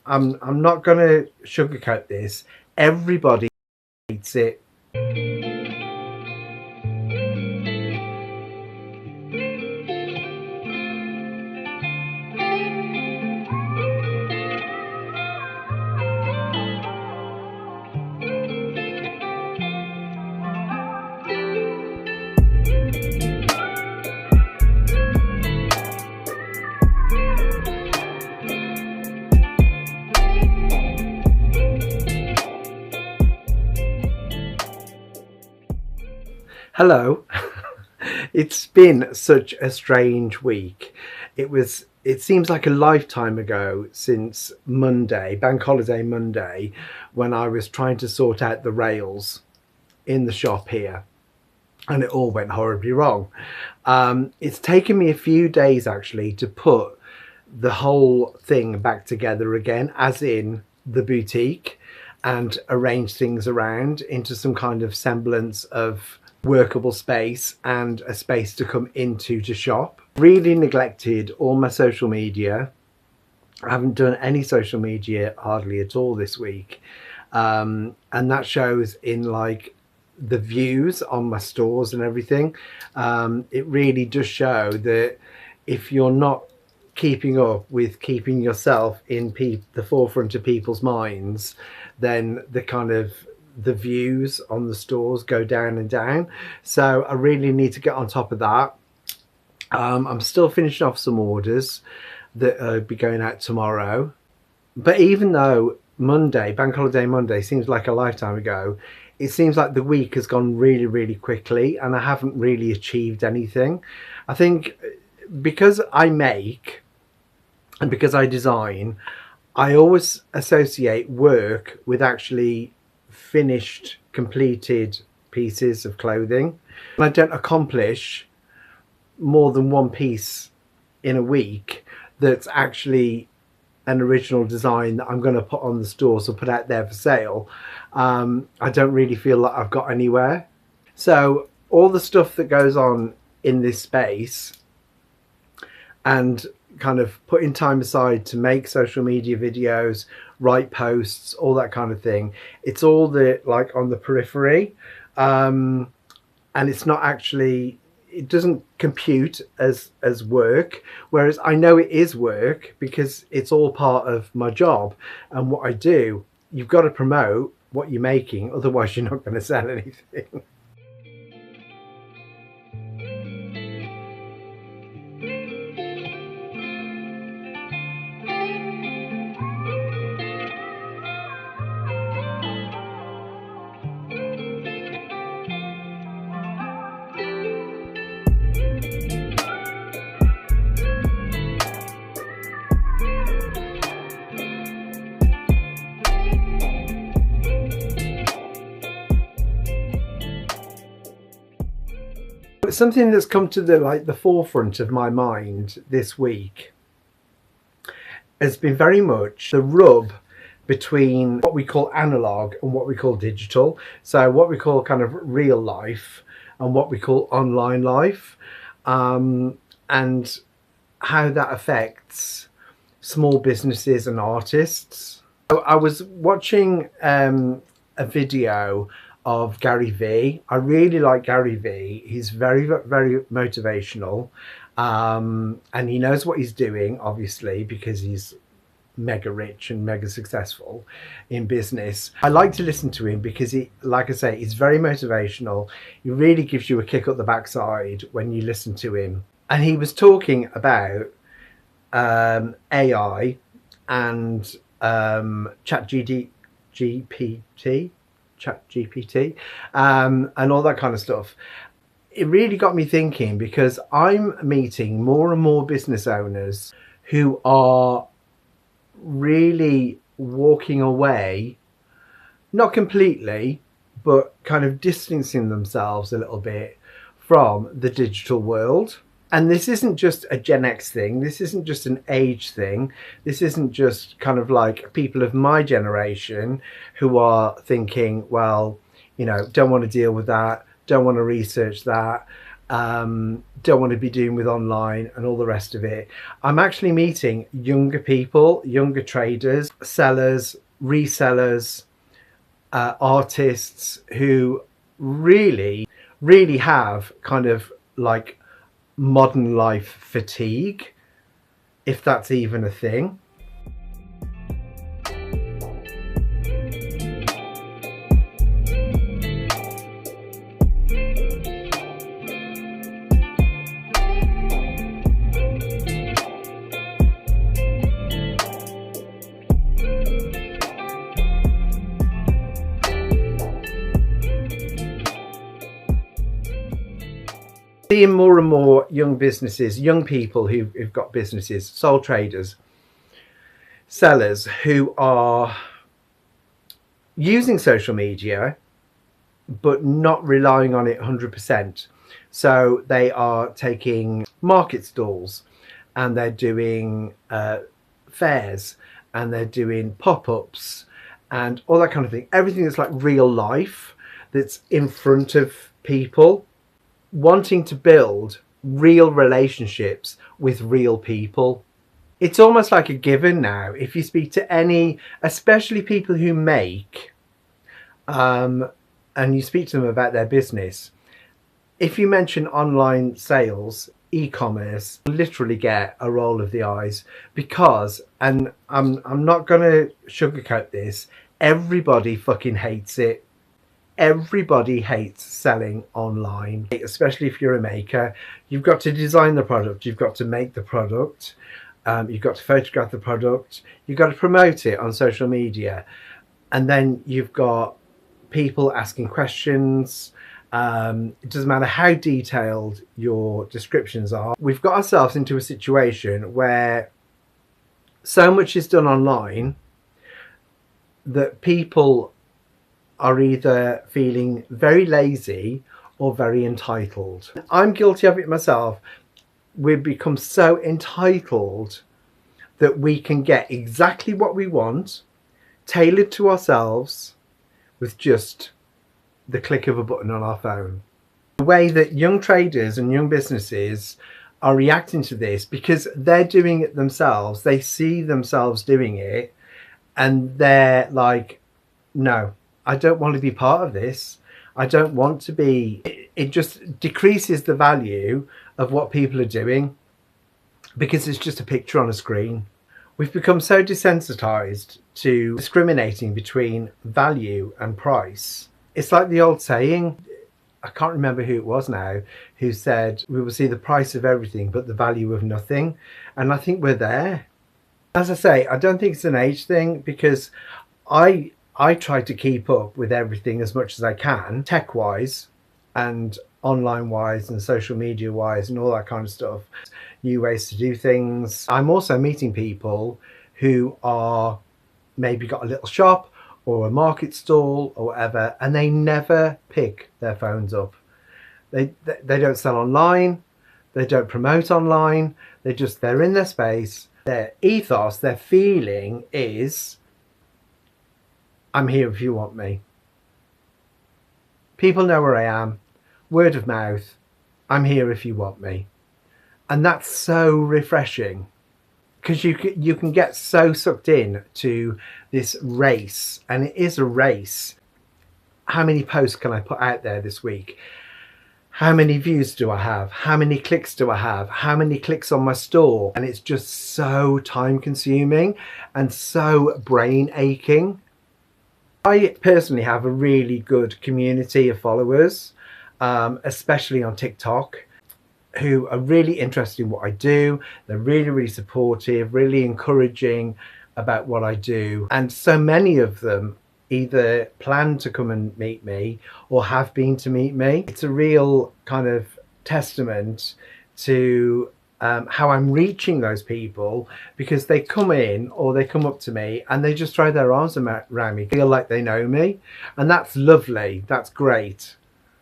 I'm not going to sugarcoat this. Everybody hates it. Hello. It's been such a strange week. It seems like a lifetime ago since Monday, Bank Holiday Monday, when I was trying to sort out the rails in the shop here, and it all went horribly wrong. It's taken me a few days actually to put the whole thing back together again, as in the boutique, and arrange things around into some kind of semblance of workable space and a space to come into to shop. Really neglected all my social media. I haven't done any social media hardly at all this week, and that shows in like the views on my stores and everything. It really does show that if you're not keeping up with keeping yourself in the forefront of people's minds, then the views on the stores go down and down. So I really need to get on top of that. I'm still finishing off some orders that will be going out tomorrow. But even though Monday, Bank Holiday Monday, seems like a lifetime ago, it seems like the week has gone really, really quickly and I haven't really achieved anything. I think because I make and because I design, I always associate work with actually finished, completed pieces of clothing. And I don't accomplish more than one piece in a week that's actually an original design that I'm going to put on the stores or put out there for sale. I don't really feel like I've got anywhere. So all the stuff that goes on in this space and kind of putting time aside to make social media videos, write posts, all that kind of thing, it's all like on the periphery, and it's not actually, it doesn't compute as work, whereas I know it is work because it's all part of my job and what I do. You've got to promote what you're making, otherwise you're not going to sell anything. Something that's come to the forefront of my mind this week has been very much the rub between what we call analog and what we call digital. So what we call kind of real life and what we call online life, and how that affects small businesses and artists. So I was watching a video of Gary Vee. I really like Gary Vee. He's very, very motivational, and he knows what he's doing, obviously, because he's mega rich and mega successful in business. I like to listen to him because he, like I say, he's very motivational. He really gives you a kick up the backside when you listen to him. And he was talking about AI and ChatGPT, and all that kind of stuff. It really got me thinking, because I'm meeting more and more business owners who are really walking away, not completely, but kind of distancing themselves a little bit from the digital world. And this isn't just a Gen X thing. This isn't just an age thing. This isn't just kind of like people of my generation who are thinking, well, you know, don't want to deal with that, don't want to research that. don't want to be doing with online and all the rest of it. I'm actually meeting younger people, younger traders, sellers, resellers, artists who really have kind of like modern life fatigue, if that's even a thing. Seeing more and more young businesses, young people who've got businesses, sole traders, sellers who are using social media but not relying on it 100%. So they are taking market stalls and they're doing fairs and they're doing pop-ups and all that kind of thing. Everything that's like real life, that's in front of people, wanting to build real relationships with real people. It's almost like a given now. If you speak to any, especially people who make, and you speak to them about their business, if you mention online sales, e-commerce, literally get a roll of the eyes, because, and I'm not going to sugarcoat this, everybody fucking hates it. Everybody hates selling online, especially if you're a maker. You've got to design the product, you've got to make the product, you've got to photograph the product, you've got to promote it on social media, and then you've got people asking questions. It doesn't matter how detailed your descriptions are. We've got ourselves into a situation where so much is done online that people are either feeling very lazy or very entitled. I'm guilty of it myself. We've become so entitled that we can get exactly what we want, tailored to ourselves, with just the click of a button on our phone. The way that young traders and young businesses are reacting to this, because they're doing it themselves, they see themselves doing it, and they're like, no, I don't want to be part of this. I don't want to be. It just decreases the value of what people are doing because it's just a picture on a screen. We've become so desensitized to discriminating between value and price. It's like the old saying, I can't remember who it was now, who said, we will see the price of everything but the value of nothing. And I think we're there. As I say, I don't think it's an age thing, because I try to keep up with everything as much as I can, tech-wise and online-wise and social media-wise and all that kind of stuff. New ways to do things. I'm also meeting people who are maybe got a little shop or a market stall or whatever, and they never pick their phones up. They don't sell online, they don't promote online, they're in their space. Their ethos, their feeling is, I'm here if you want me. People know where I am. Word of mouth. I'm here if you want me. And that's so refreshing, because you can get so sucked in to this race, and it is a race. How many posts can I put out there this week? How many views do I have? How many clicks do I have? How many clicks on my store? And it's just so time consuming and so brain aching. I personally have a really good community of followers, especially on TikTok, who are really interested in what I do. They're really supportive, really encouraging about what I do. And so many of them either plan to come and meet me or have been to meet me. It's a real kind of testament to how I'm reaching those people, because they come in or they come up to me and they just throw their arms around me, feel like they know me, and that's lovely. That's great.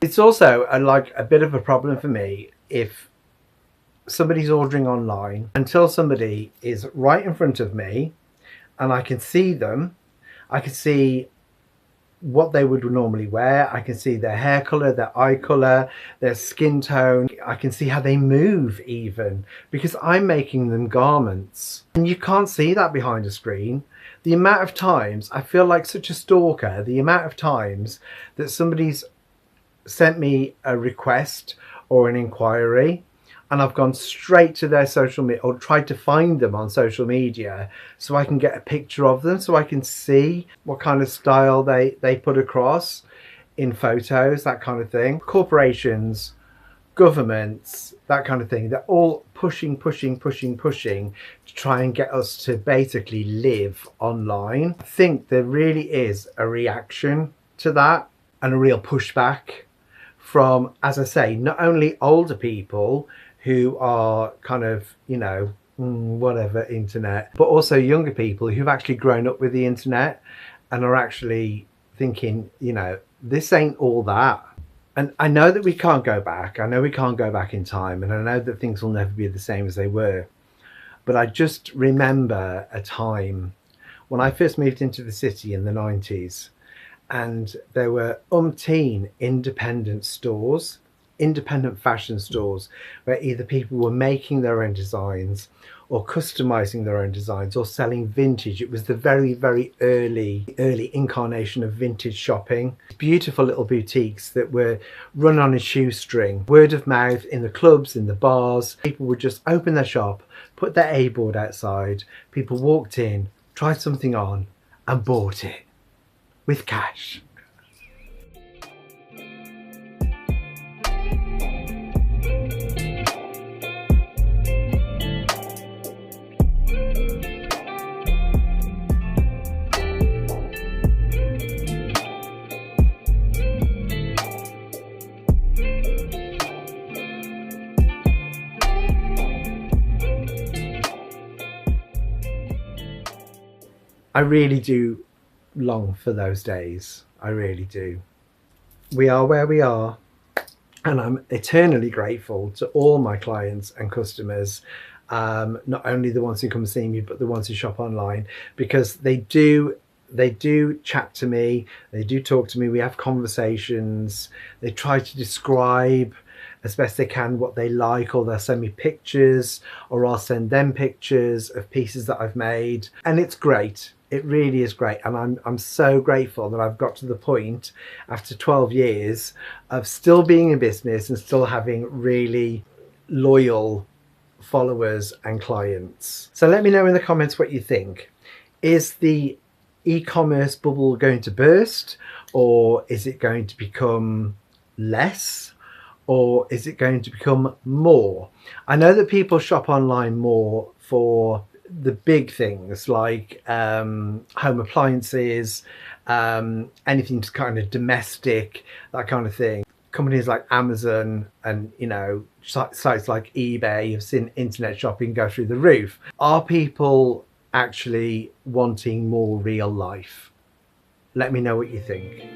It's also like a bit of a problem for me if somebody's ordering online, until somebody is right in front of me and I can see them, I can see what they would normally wear. I can see their hair color, their eye color, their skin tone. I can see how they move even, because I'm making them garments. And you can't see that behind a screen. The amount of times I feel like such a stalker, the amount of times that somebody's sent me a request or an inquiry and I've gone straight to their social media or tried to find them on social media so I can get a picture of them, so I can see what kind of style they put across in photos, that kind of thing. Corporations, governments, that kind of thing, they're all pushing to try and get us to basically live online. I think there really is a reaction to that and a real pushback from, as I say, not only older people who are kind of, you know, whatever internet, but also younger people who've actually grown up with the internet and are actually thinking, you know, this ain't all that. And I know that we can't go back. I know we can't go back in time, and I know that things will never be the same as they were. But I just remember a time when I first moved into the city in the 90s, and there were umpteen independent stores, independent fashion stores, where either people were making their own designs or customizing their own designs or selling vintage. It was the very, very early incarnation of vintage shopping. Beautiful little boutiques that were run on a shoestring, word of mouth, in the clubs, in the bars. People would just open their shop, put their A-board outside, people walked in, tried something on and bought it with cash. I really do long for those days. I really do. We are where we are, and I'm eternally grateful to all my clients and customers, not only the ones who come see me, but the ones who shop online, because they do chat to me, they do talk to me, we have conversations, they try to describe as best they can what they like, or they'll send me pictures, or I'll send them pictures of pieces that I've made, and it's great. It really is great, and I'm so grateful that I've got to the point after 12 years of still being in business and still having really loyal followers and clients. So let me know in the comments what you think. Is the e-commerce bubble going to burst, or is it going to become less, or is it going to become more? I know that people shop online more for the big things like home appliances, anything to kind of domestic, that kind of thing. Companies like Amazon and, you know, sites like eBay have seen internet shopping go through the roof. Are people actually wanting more real life? Let me know what you think.